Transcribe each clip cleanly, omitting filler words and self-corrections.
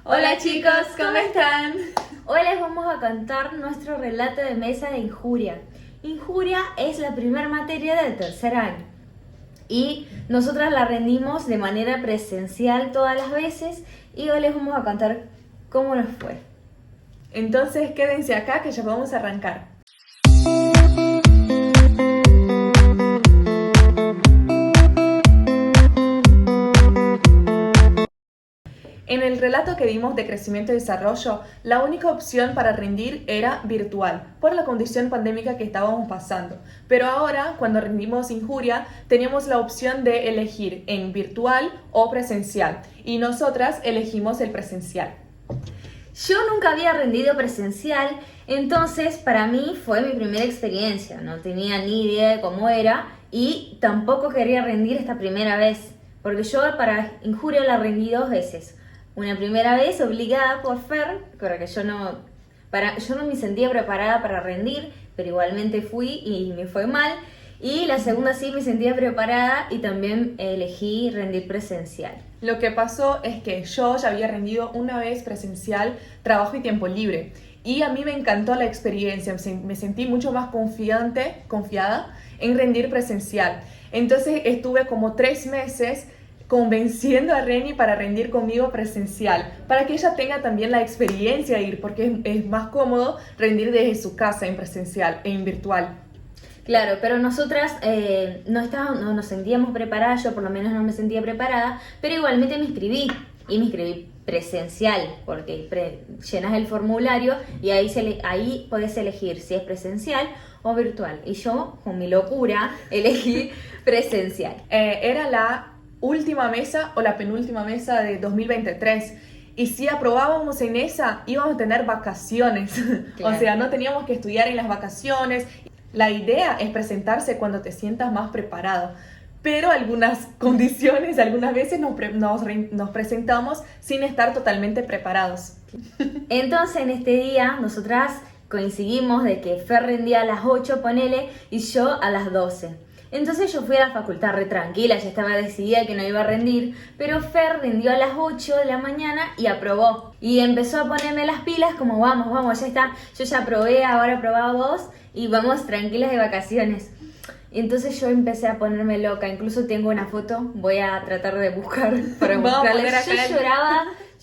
Hola chicos, ¿cómo están? Hoy les vamos a contar nuestro relato de mesa de injuria. Injuria es la primera materia del tercer año y nosotras la rendimos de manera presencial todas las veces y hoy les vamos a contar cómo nos fue. Entonces quédense acá que ya vamos a arrancar. En el relato que dimos de crecimiento y desarrollo, la única opción para rendir era virtual, por la condición pandémica que estábamos pasando. Pero ahora, cuando rendimos injuria, teníamos la opción de elegir en virtual o presencial, y nosotras elegimos el presencial. Yo nunca había rendido presencial, entonces para mí fue mi primera experiencia. No tenía ni idea de cómo era y tampoco quería rendir esta primera vez, porque yo para injuria la rendí 2 veces. Una primera vez obligada por Fer, porque yo no me sentía preparada para rendir, pero igualmente fui y me fue mal. Y la segunda sí me sentía preparada y también elegí rendir presencial. Lo que pasó es que yo ya había rendido una vez presencial trabajo y tiempo libre. Y a mí me encantó la experiencia, me sentí mucho más confiada en rendir presencial. Entonces estuve como 3 meses convenciendo a Reni para rendir conmigo presencial, para que ella tenga también la experiencia de ir, porque es más cómodo rendir desde su casa en presencial, en virtual. Claro, pero nosotras no nos sentíamos preparadas, yo por lo menos no me sentía preparada, pero igualmente me inscribí presencial, porque llenas el formulario y ahí podés elegir si es presencial o virtual. Y yo, con mi locura, elegí presencial. Era la última mesa o la penúltima mesa de 2023. Y si aprobábamos en esa, íbamos a tener vacaciones. Claro. O sea, no teníamos que estudiar en las vacaciones. La idea es presentarse cuando te sientas más preparado. Pero algunas condiciones, algunas veces nos presentamos sin estar totalmente preparados. Entonces, en este día, nosotras coincidimos de que Fer rendía a las 8, ponele, y yo a las 12. Entonces yo fui a la facultad re tranquila, ya estaba decidida que no iba a rendir, pero Fer rindió a las 8 de la mañana y aprobó. Y empezó a ponerme las pilas como vamos, ya está, yo ya aprobé, ahora aprobá vos y vamos tranquilas de vacaciones. Y entonces yo empecé a ponerme loca, incluso tengo una foto, voy a tratar de buscar para mostrarles.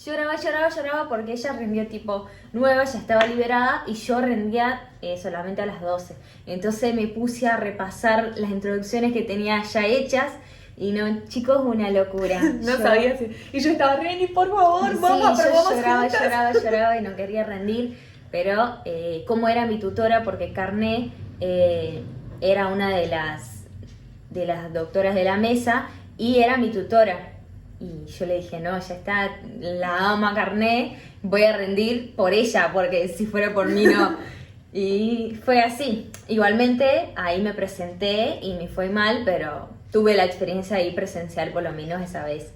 Yo lloraba porque ella rindió tipo 9, ya estaba liberada y yo rendía solamente a las 12. Entonces me puse a repasar las introducciones que tenía ya hechas y no, chicos, una locura. Sabía si... Y yo estaba, Reni, por favor, vamos, sí, aprobamos yo lloraba y no quería rendir, pero como era mi tutora, porque Carné era una de las doctoras de la mesa y era mi tutora. Y yo le dije, no, ya está, la amo a Carné, voy a rendir por ella, porque si fuera por mí no. Y fue así. Igualmente, ahí me presenté y me fue mal, pero tuve la experiencia ahí presencial por lo menos esa vez.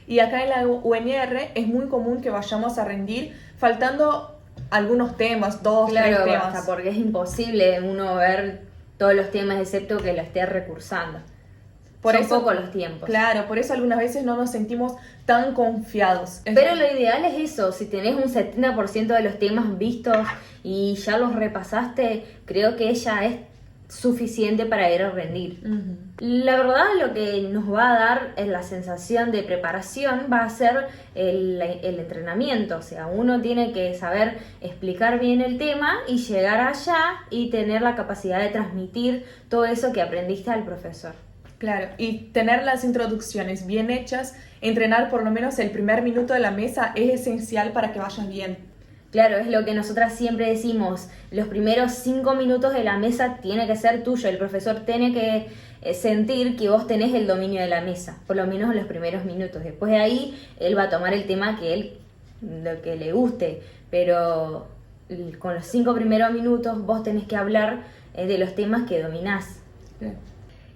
Y acá en la UNR es muy común que vayamos a rendir faltando algunos temas, 2, 3 temas. Claro, porque es imposible uno ver todos los temas excepto que lo esté recursando. Son poco los tiempos. Claro, por eso algunas veces no nos sentimos tan confiados. Pero lo ideal es eso, si tenés un 70% de los temas vistos y ya los repasaste, creo que ya es suficiente para ir a rendir. Uh-huh. La verdad, lo que nos va a dar es la sensación de preparación, va a ser el entrenamiento. O sea, uno tiene que saber explicar bien el tema y llegar allá y tener la capacidad de transmitir todo eso que aprendiste al profesor. Claro, y tener las introducciones bien hechas, entrenar por lo menos el primer minuto de la mesa es esencial para que vayas bien. Claro, es lo que nosotras siempre decimos, los primeros 5 minutos de la mesa tiene que ser tuyo, el profesor tiene que sentir que vos tenés el dominio de la mesa, por lo menos en los primeros minutos. Después de ahí, él va a tomar el tema lo que le guste, pero con los 5 primeros minutos vos tenés que hablar de los temas que dominás. Sí.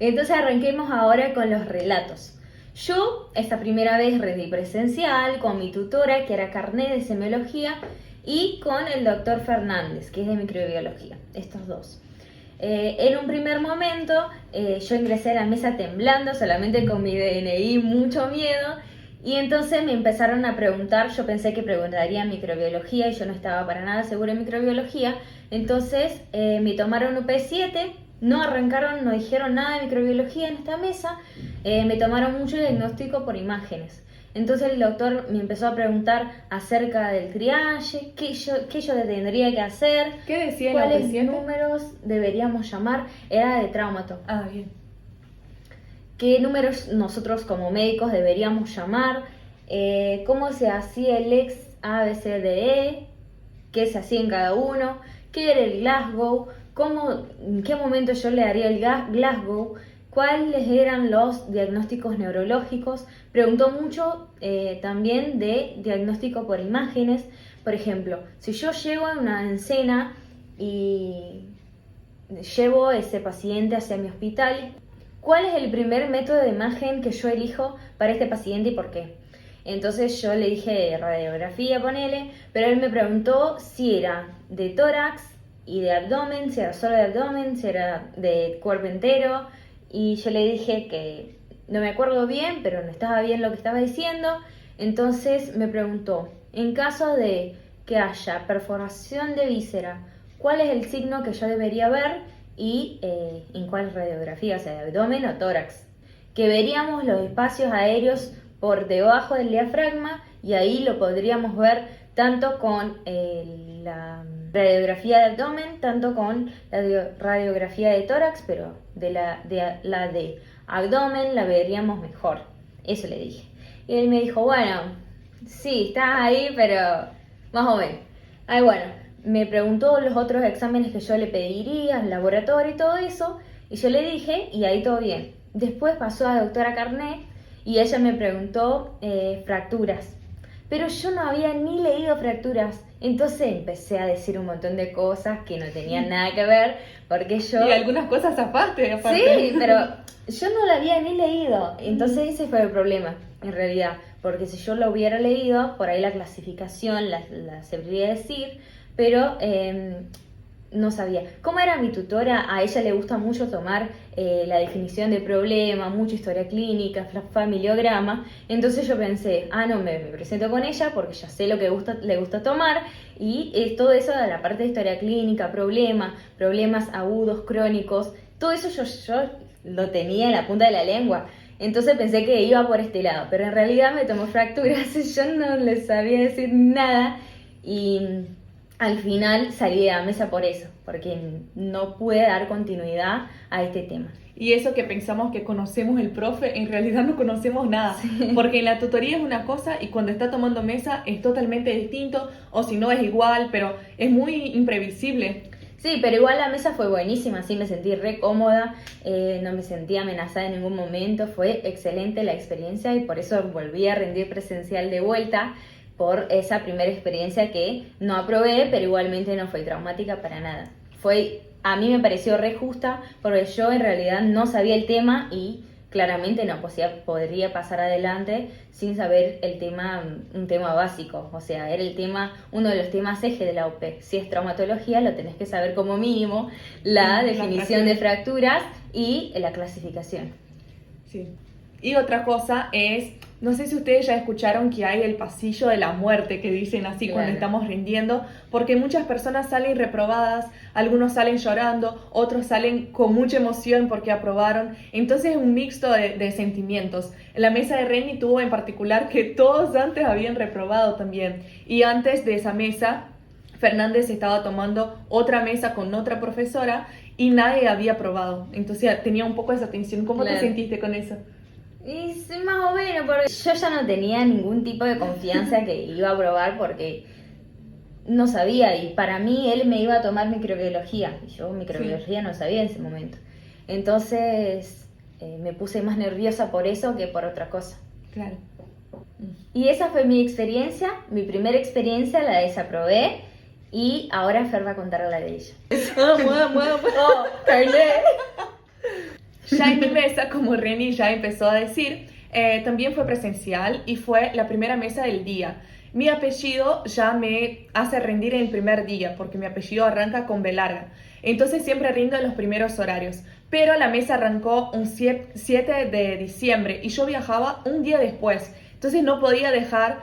Entonces arranquemos ahora con los relatos. Yo esta primera vez rendí presencial con mi tutora, que era Carné de semiología, y con el doctor Fernández, que es de microbiología, estos dos. En un primer momento yo ingresé a la mesa temblando, solamente con mi DNI, mucho miedo, Y entonces me empezaron a preguntar, yo pensé que preguntarían microbiología y yo no estaba para nada segura en microbiología. Entonces me tomaron UP7, no arrancaron, no dijeron nada de microbiología en esta mesa, me tomaron mucho diagnóstico por imágenes. Entonces el doctor me empezó a preguntar acerca del triage, qué yo tendría que hacer, ¿Qué decía la cuáles paciente? números deberíamos llamar, era de traumato. Ah, bien. Qué números nosotros como médicos deberíamos llamar, cómo se hacía el ex ABCDE, qué se hacía en cada uno, qué era el Glasgow, en qué momento yo le daría el Glasgow, cuáles eran los diagnósticos neurológicos. Preguntó mucho también de diagnóstico por imágenes. Por ejemplo, si yo llego a una escena y llevo a ese paciente hacia mi hospital, ¿cuál es el primer método de imagen que yo elijo para este paciente y por qué? Entonces yo le dije radiografía, ponele, pero él me preguntó si era de tórax y de abdomen, si era solo de abdomen, si era de cuerpo entero, y yo le dije que no me acuerdo bien, pero no estaba bien lo que estaba diciendo. Entonces me preguntó, en caso de que haya perforación de víscera, ¿cuál es el signo que yo debería ver y en cuál radiografía, o sea, de abdomen o tórax? Que veríamos los espacios aéreos por debajo del diafragma y ahí lo podríamos ver tanto con la radiografía de abdomen, tanto con la radiografía de tórax, pero la de abdomen la veríamos mejor. Eso le dije. Y él me dijo, bueno, sí, estás ahí, pero más o menos. Ay, bueno, me preguntó los otros exámenes que yo le pediría, el laboratorio y todo eso, y yo le dije, y ahí todo bien. Después pasó a la doctora Carnet y ella me preguntó fracturas, pero yo no había ni leído fracturas, entonces empecé a decir un montón de cosas que no tenían nada que ver, porque yo... Y algunas cosas zafaste, aparte. Sí, pero yo no la había ni leído, entonces ese fue el problema, en realidad, porque si yo lo hubiera leído, por ahí la clasificación la sabría decir, pero no sabía. ¿Cómo era mi tutora? A ella le gusta mucho tomar la definición de problema, mucha historia clínica, familiograma. Entonces yo pensé, no, me presento con ella porque ya sé lo que le gusta tomar. Y es todo eso de la parte de historia clínica, problemas agudos, crónicos. Todo eso yo lo tenía en la punta de la lengua. Entonces pensé que iba por este lado. Pero en realidad me tomó fracturas y yo no le sabía decir nada. Y al final salí de la mesa por eso, porque no pude dar continuidad a este tema. Y eso que pensamos que conocemos el profe, en realidad no conocemos nada. Sí. Porque en la tutoría es una cosa y cuando está tomando mesa es totalmente distinto, o si no es igual, pero es muy imprevisible. Sí, pero igual la mesa fue buenísima, sí, me sentí re cómoda, no me sentí amenazada en ningún momento, fue excelente la experiencia y por eso volví a rendir presencial de vuelta, por esa primera experiencia que no aprobé, pero igualmente no fue traumática para nada. A mí me pareció re justa, porque yo en realidad no sabía el tema y claramente no podría pasar adelante sin saber un tema básico. O sea, era uno de los temas eje de la UP. Si es traumatología, lo tenés que saber como mínimo, la definición de fracturas y la clasificación. Sí. Y otra cosa es, no sé si ustedes ya escucharon que hay el pasillo de la muerte, que dicen así cuando estamos rindiendo, porque muchas personas salen reprobadas, algunos salen llorando, otros salen con mucha emoción porque aprobaron, entonces es un mixto de sentimientos. En la mesa de Renny tuvo en particular que todos antes habían reprobado también, y antes de esa mesa, Fernández estaba tomando otra mesa con otra profesora y nadie había aprobado, entonces tenía un poco esa tensión. ¿Cómo te sentiste con eso? Y sí, más o menos, porque yo ya no tenía ningún tipo de confianza que iba a probar porque no sabía, y para mí él me iba a tomar microbiología y yo microbiología no sabía en ese momento. Entonces me puse más nerviosa por eso que por otra cosa. Claro. Y esa fue mi experiencia, mi primera experiencia, la desaprobé y ahora Fer va a contar la de ella. Oh, Carlet. Ya en mi mesa, como Renny ya empezó a decir, también fue presencial y fue la primera mesa del día. Mi apellido ya me hace rendir en el primer día, porque mi apellido arranca con B larga. Entonces siempre rindo en los primeros horarios. Pero la mesa arrancó un 7 de diciembre y yo viajaba un día después. Entonces no podía dejar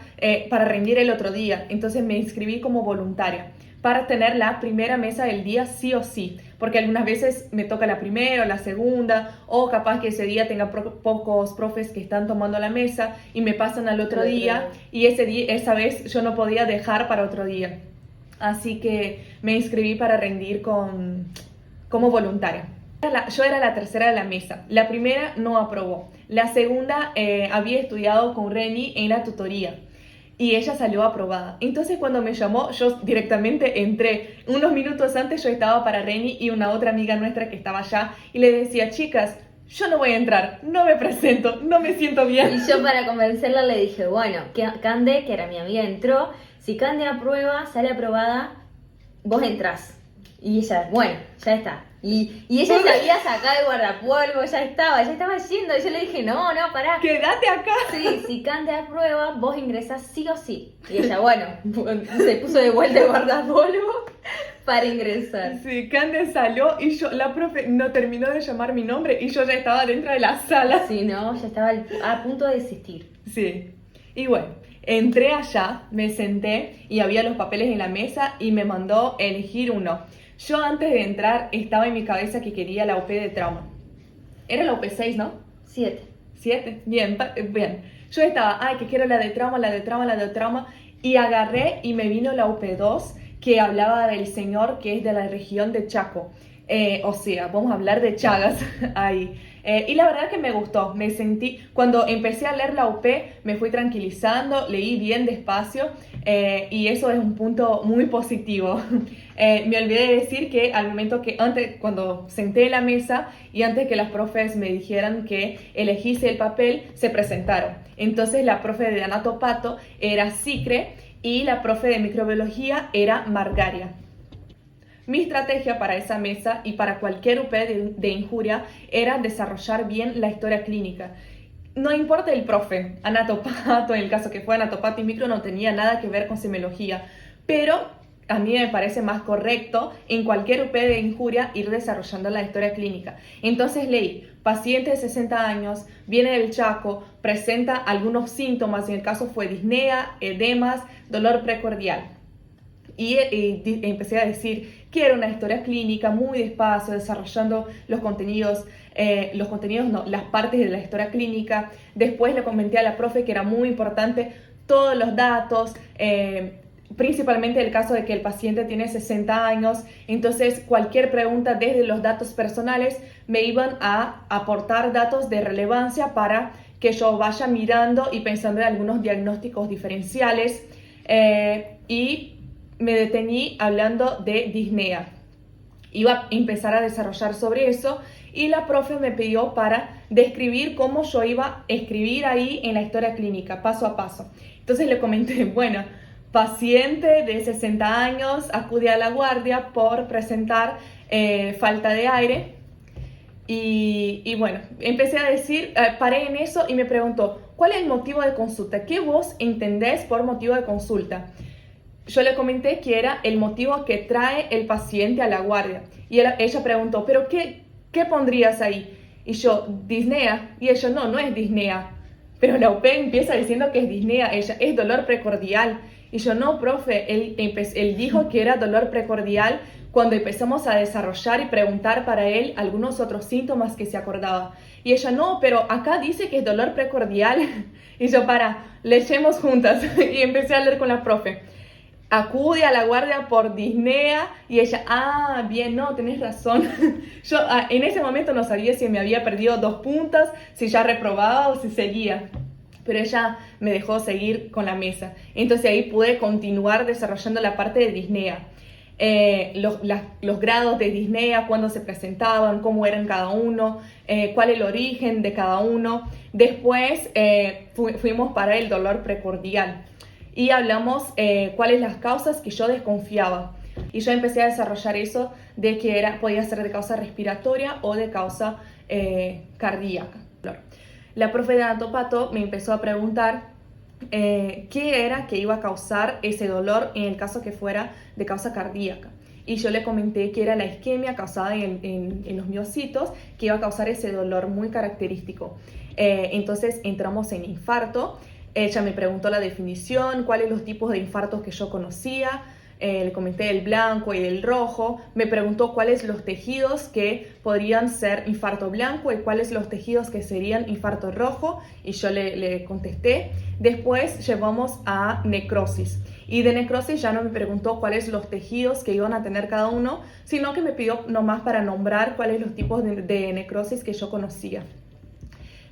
para rendir el otro día. Entonces me inscribí como voluntaria para tener la primera mesa del día sí o sí, porque algunas veces me toca la primera o la segunda, o capaz que ese día tenga pocos profes que están tomando la mesa y me pasan al otro día, y esa vez yo no podía dejar para otro día. Así que me inscribí para rendir como voluntaria. Yo era la tercera de la mesa. La primera no aprobó. La segunda había estudiado con Reni en la tutoría y ella salió aprobada. Entonces cuando me llamó, yo directamente entré. Unos minutos antes yo estaba para Reni y una otra amiga nuestra que estaba allá y le decía, chicas, yo no voy a entrar, no me presento, no me siento bien. Y yo para convencerla le dije, bueno, que Cande, que era mi amiga, entró. Si Cande aprueba, sale aprobada, vos entrás. Y ella, bueno, ya está. Y ella se había sacado el guardapolvo, ya estaba yendo. Y yo le dije, no, pará. Quédate acá. Sí, si Cande aprueba, vos ingresás sí o sí. Y ella, bueno, se puso de vuelta el guardapolvo para ingresar. Sí, Cande salió y la profe no terminó de llamar mi nombre y yo ya estaba dentro de la sala. Sí, no, ya estaba a punto de desistir. Sí, y bueno, entré allá, me senté y había los papeles en la mesa y me mandó elegir uno. Yo antes de entrar estaba en mi cabeza que quería la UP de trauma. Era la UP 6, ¿no? 7. 7, bien. Yo estaba, que quiero la de trauma. Y agarré y me vino la UP 2 que hablaba del señor que es de la región de Chaco. O sea, vamos a hablar de Chagas ahí. Y la verdad que me gustó, me sentí, cuando empecé a leer la UP me fui tranquilizando, leí bien despacio y eso es un punto muy positivo. Me olvidé de decir que al momento que antes, cuando senté en la mesa y antes que las profes me dijeran que elegise el papel, se presentaron. Entonces la profe de Anatopato era Sicre y la profe de microbiología era Margaria. Mi estrategia para esa mesa y para cualquier UP de Injuria era desarrollar bien la historia clínica. No importa el profe, Anatopato, en el caso que fue Anatopato y micro no tenía nada que ver con semiología, pero a mí me parece más correcto en cualquier UP de Injuria ir desarrollando la historia clínica. Entonces leí, paciente de 60 años, viene del Chaco, presenta algunos síntomas, en el caso fue disnea, edemas, dolor precordial. Y empecé a decir que era una historia clínica muy despacio, desarrollando las partes de la historia clínica. Después le comenté a la profe que era muy importante todos los datos, principalmente el caso de que el paciente tiene 60 años, entonces cualquier pregunta desde los datos personales me iban a aportar datos de relevancia para que yo vaya mirando y pensando en algunos diagnósticos diferenciales y me detení hablando de disnea. Iba a empezar a desarrollar sobre eso y la profe me pidió para describir cómo yo iba a escribir ahí en la historia clínica, paso a paso. Entonces le comenté, bueno, paciente de 60 años acude a la guardia por presentar falta de aire. Y bueno, empecé a decir, paré en eso y me preguntó, ¿cuál es el motivo de consulta? ¿Qué vos entendés por motivo de consulta? Yo le comenté que era el motivo que trae el paciente a la guardia. Y ella preguntó, ¿pero qué pondrías ahí? Y yo, disnea. Y ella, no es disnea. Pero la UP empieza diciendo que es disnea. Ella, es dolor precordial. Y yo, no, profe, él dijo que era dolor precordial cuando empezamos a desarrollar y preguntar para él algunos otros síntomas que se acordaba. Y ella, no, pero acá dice que es dolor precordial. Y yo, leyemos juntas. Y empecé a leer con la profe. Acude a la guardia por disnea y ella, bien, no, tenés razón. Yo en ese momento no sabía si me había perdido 2 puntos, si ya reprobaba o si seguía, pero ella me dejó seguir con la mesa. Entonces ahí pude continuar desarrollando la parte de disnea. Los grados de disnea, cuándo se presentaban, cómo eran cada uno, cuál es el origen de cada uno. Después fuimos para el dolor precordial. Y hablamos cuáles las causas que yo desconfiaba. Y yo empecé a desarrollar eso de que podía ser de causa respiratoria o de causa cardíaca. La profe de Anatopato me empezó a preguntar qué era que iba a causar ese dolor en el caso que fuera de causa cardíaca. Y yo le comenté que era la isquemia causada en los miocitos que iba a causar ese dolor muy característico. Entonces entramos en infarto. Ella me preguntó la definición, cuáles los tipos de infartos que yo conocía. Le comenté el blanco y el rojo. Me preguntó cuáles los tejidos que podrían ser infarto blanco y cuáles los tejidos que serían infarto rojo, y yo le contesté. Después llevamos a necrosis, y de necrosis ya no me preguntó cuáles los tejidos que iban a tener cada uno, sino que me pidió nomás para nombrar cuáles los tipos de necrosis que yo conocía.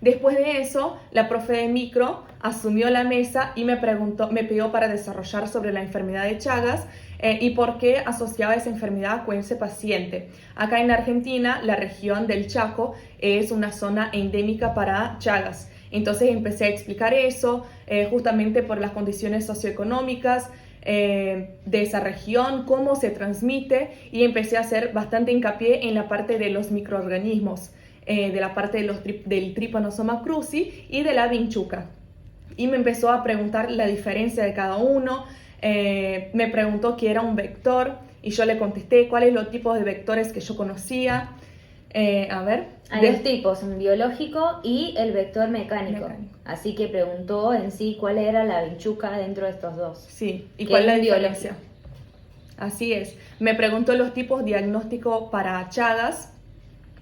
Después de eso, la profe de micro asumió la mesa y me pidió para desarrollar sobre la enfermedad de Chagas y por qué asociaba esa enfermedad con ese paciente. Acá en Argentina, la región del Chaco es una zona endémica para Chagas. Entonces empecé a explicar eso, justamente por las condiciones socioeconómicas de esa región, cómo se transmite, y empecé a hacer bastante hincapié en la parte de los microorganismos. De la parte del Trypanosoma cruzi y de la vinchuca. Y me empezó a preguntar la diferencia de cada uno. Me preguntó qué era un vector y yo le contesté cuáles los tipos de vectores que yo conocía. Hay dos tipos, un biológico y el vector mecánico. Así que preguntó en sí cuál era la vinchuca dentro de estos dos. Sí, y cuál es la diferencia. Así es. Me preguntó los tipos diagnósticos para Chagas.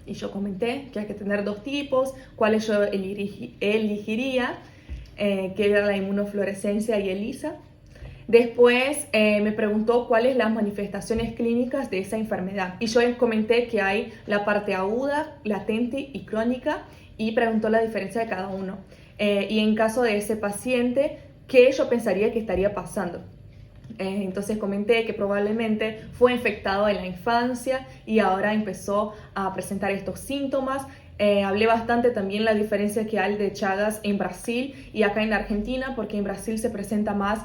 Y yo comenté que hay que tener dos tipos, cuáles yo elegiría, que era la inmunofluorescencia y ELISA. Después me preguntó cuáles las manifestaciones clínicas de esa enfermedad. Y yo comenté que hay la parte aguda, latente y crónica, y preguntó la diferencia de cada uno. Y en caso de ese paciente, ¿qué yo pensaría que estaría pasando? Entonces comenté que probablemente fue infectado en la infancia y ahora empezó a presentar estos síntomas. Hablé bastante también la diferencia que hay de Chagas en Brasil y acá en Argentina, porque en Brasil se presenta más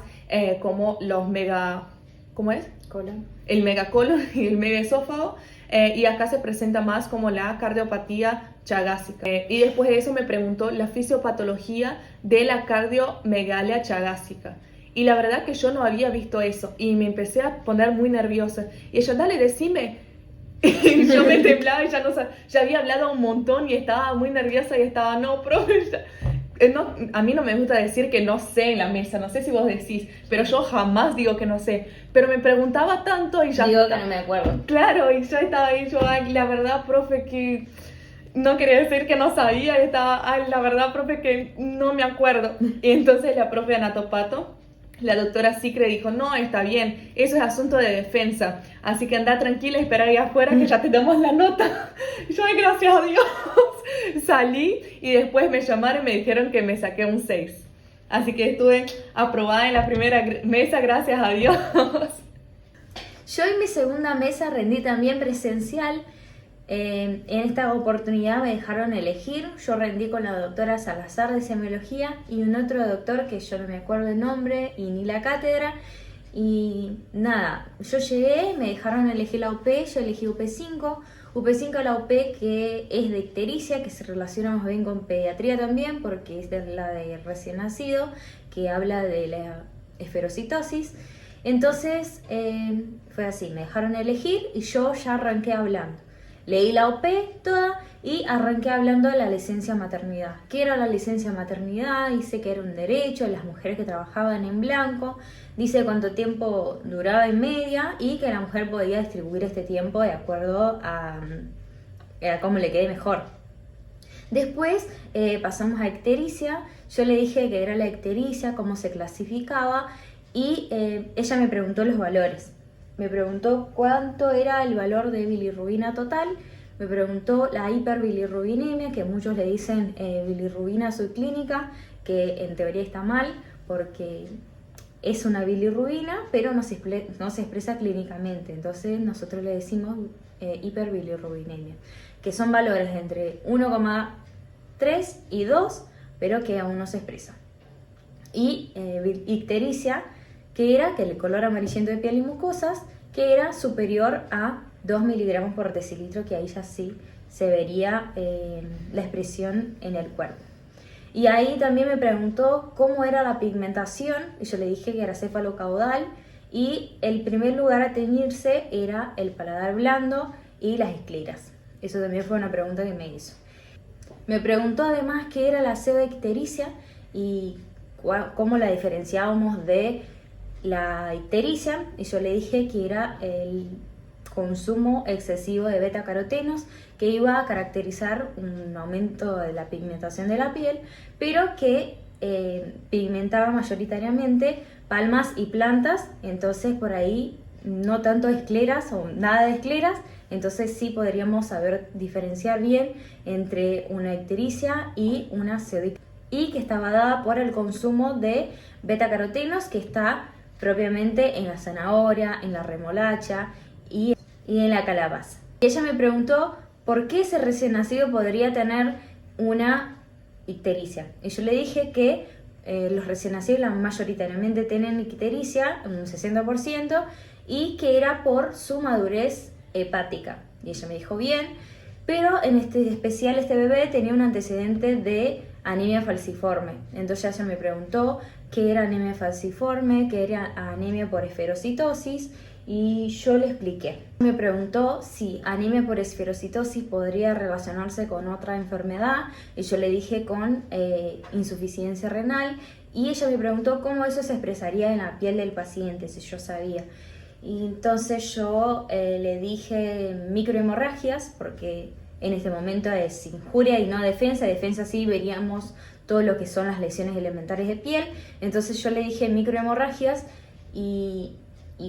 como los ¿cómo es? Colon. El megacolon y el megaesófago, y acá se presenta más como la cardiopatía chagásica. Y después de eso me preguntó la fisiopatología de la cardiomegalia chagásica. Y la verdad que yo no había visto eso y me empecé a poner muy nerviosa. Y ella, dale, decime. Y yo me temblaba y ya había hablado un montón y estaba muy nerviosa y estaba, no, profe, no, a mí no me gusta decir que no sé en la mesa, no sé si vos decís, pero yo jamás digo que no sé. Pero me preguntaba tanto y ya... Digo que no me acuerdo. Claro, y ya estaba ahí, yo, ay, la verdad, profe, que... No quería decir que no sabía, y estaba, ay, la verdad, profe, que no me acuerdo. Y entonces la profe Anatopato, la doctora Sicre, dijo, no, está bien, eso es asunto de defensa, así que anda tranquila y espera ahí afuera que ya te damos la nota. Y yo, ay, gracias a Dios, salí y después me llamaron y me dijeron que me saqué un 6. Así que estuve aprobada en la primera mesa, gracias a Dios. Yo en mi segunda mesa rendí también presencial. En esta oportunidad me dejaron elegir. Yo rendí con la doctora Salazar de semiología y un otro doctor que yo no me acuerdo el nombre y ni la cátedra. Y nada, yo llegué, me dejaron elegir la UP, yo elegí UP5. UP5 la UP que es de ictericia, que se relaciona más bien con pediatría también, porque es de la de recién nacido, que habla de la esferocitosis. Entonces fue así, me dejaron elegir y yo ya arranqué hablando. Leí la OP toda y arranqué hablando de la licencia maternidad. ¿Qué era la licencia maternidad? Dice que era un derecho de las mujeres que trabajaban en blanco. Dice cuánto tiempo duraba en media y que la mujer podía distribuir este tiempo de acuerdo a cómo le quede mejor. Después pasamos a ictericia. Yo le dije que era la ictericia, cómo se clasificaba y ella me preguntó los valores. Me preguntó cuánto era el valor de bilirrubina total, me preguntó la hiperbilirrubinemia, que muchos le dicen bilirrubina subclínica, que en teoría está mal porque es una bilirrubina, pero no se expresa clínicamente. Entonces nosotros le decimos hiperbilirrubinemia, que son valores entre 1,3 y 2, pero que aún no se expresa. Y ictericia, que era que el color amarillento de piel y mucosas, que era superior a 2 miligramos por decilitro, que ahí ya sí se vería la expresión en el cuerpo. Y ahí también me preguntó cómo era la pigmentación, y yo le dije que era cefalocaudal, y el primer lugar a teñirse era el paladar blando y las escleras. Eso también fue una pregunta que me hizo. Me preguntó además qué era la pseudoictericia, y cómo la diferenciábamos de la ictericia, y yo le dije que era el consumo excesivo de betacarotenos, que iba a caracterizar un aumento de la pigmentación de la piel, pero que pigmentaba mayoritariamente palmas y plantas, entonces por ahí no tanto escleras o nada de escleras, entonces sí podríamos saber diferenciar bien entre una ictericia y una pseudictericia, y que estaba dada por el consumo de betacarotenos que está propiamente en la zanahoria, en la remolacha y en la calabaza. Y ella me preguntó por qué ese recién nacido podría tener una ictericia. Y yo le dije que los recién nacidos mayoritariamente tienen ictericia, un 60%, y que era por su madurez hepática. Y ella me dijo bien, pero en especial este bebé tenía un antecedente de anemia falciforme. Entonces ella me preguntó qué era anemia falciforme, qué era anemia por esferocitosis, y yo le expliqué. Me preguntó si anemia por esferocitosis podría relacionarse con otra enfermedad, y yo le dije con insuficiencia renal, y ella me preguntó cómo eso se expresaría en la piel del paciente, si yo sabía. Y entonces yo le dije microhemorragias, porque en este momento es injuria y no defensa. Defensa sí veríamos todo lo que son las lesiones elementales de piel. Entonces yo le dije microhemorragias y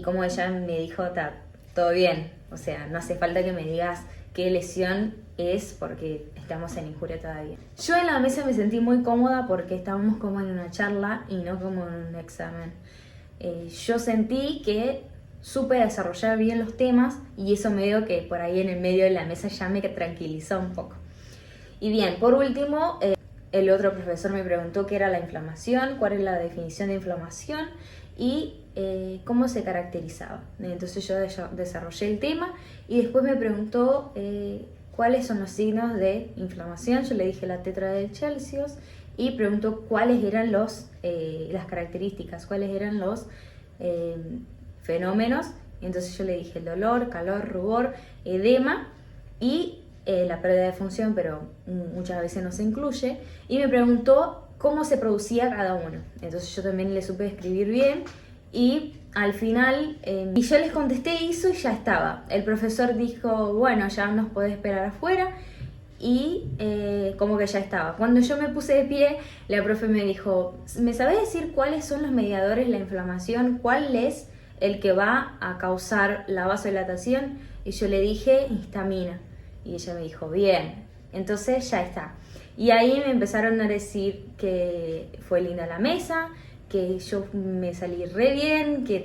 como ella me dijo, está todo bien. O sea, no hace falta que me digas qué lesión es porque estamos en injuria todavía. Yo en la mesa me sentí muy cómoda porque estábamos como en una charla y no como en un examen. Yo sentí que supe desarrollar bien los temas y eso me dio que por ahí en el medio de la mesa ya me tranquilizó un poco. Y bien, por último, el otro profesor me preguntó qué era la inflamación, cuál es la definición de inflamación y cómo se caracterizaba. Entonces yo desarrollé el tema y después me preguntó cuáles son los signos de inflamación. Yo le dije la tetra del Celsius y preguntó cuáles eran las características, cuáles eran los fenómenos. Entonces yo le dije el dolor, calor, rubor, edema y la pérdida de función, pero muchas veces no se incluye, y me preguntó cómo se producía cada uno. Entonces yo también le supe escribir bien y al final y yo les contesté eso y ya estaba. El profesor dijo, bueno, ya nos podés esperar afuera, y como que ya estaba. Cuando yo me puse de pie, la profe me dijo, ¿me sabés decir cuáles son los mediadores de la inflamación? ¿Cuál es el que va a causar la vasodilatación? Y yo le dije histamina, y ella me dijo bien, entonces ya está. Y ahí me empezaron a decir que fue linda la mesa, que yo me salí re bien, que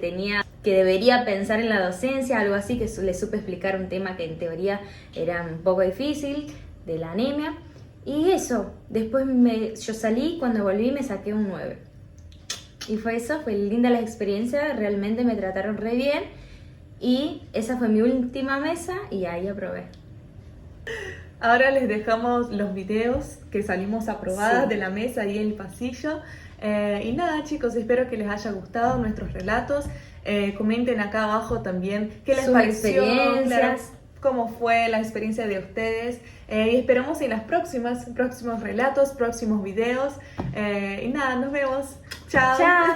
debería pensar en la docencia, algo así, que le supe explicar un tema que en teoría era un poco difícil, de la anemia. Y eso, después yo salí, cuando volví me saqué un 9. Y fue eso, fue linda la experiencia, realmente me trataron re bien. Y esa fue mi última mesa y ahí aprobé. Ahora les dejamos los videos que salimos aprobadas Sí. de la mesa ahí en el pasillo. Y nada, chicos, espero que les haya gustado nuestros relatos. Comenten acá abajo también qué les Sus pareció, experiencias. claro, cómo fue la experiencia de ustedes. Y esperamos en las próximos relatos, próximos videos. Y nada, nos vemos. Chao. Chao.